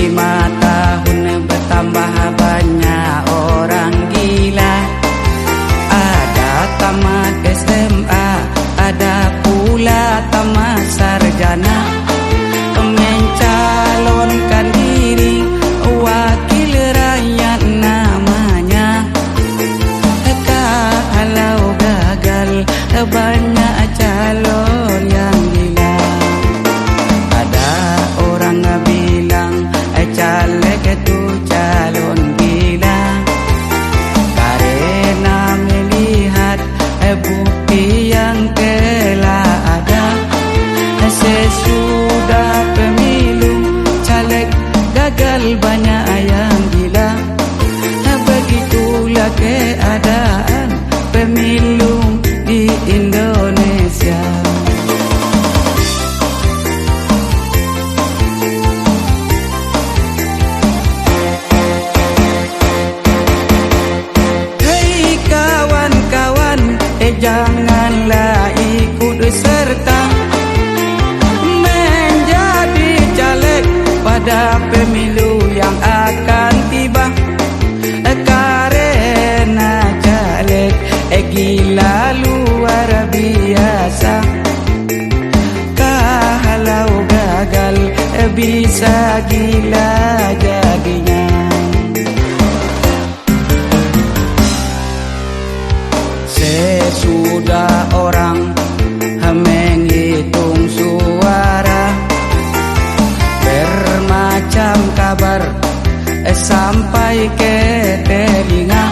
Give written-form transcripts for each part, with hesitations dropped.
5 tahun bertambah banyak orang gila. Ada tamat SMA, ada pula tamat sarjana, mencalonkan diri wakil rakyat namanya. Kalau gagal banyak calon yang gila. Ada orang bilang caleg itu calon gila, karena melihat bukti yang telah ada. Sesudah pemilu caleg gagal banyak yang gila. Begitulah keadaan pemilu di Indonesia. Hei kawan-kawan, janganlah ikut serta menjadi caleg pada pemilu yang akan tiba. Karena caleg gila luar biasa. Kalau gagal bisa gila jadinya. Sesudah orang menghitung suara, bermacam kabar sampai ke telinga.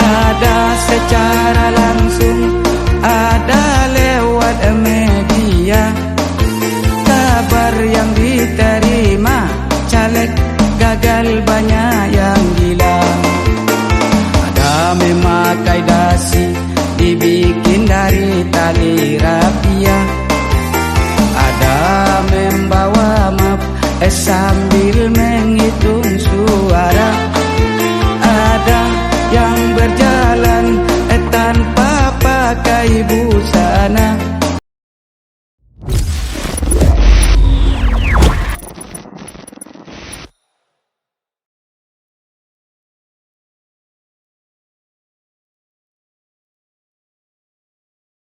Ada secara langsung, ada lewat media. Kabar yang diterima, caleg gagal banyak yang gila. Ada memakai dasi dibikin dari tali rapia. Ada membawa map sambil menghitung suara. Ada yang berjalan tanpa pakai busana.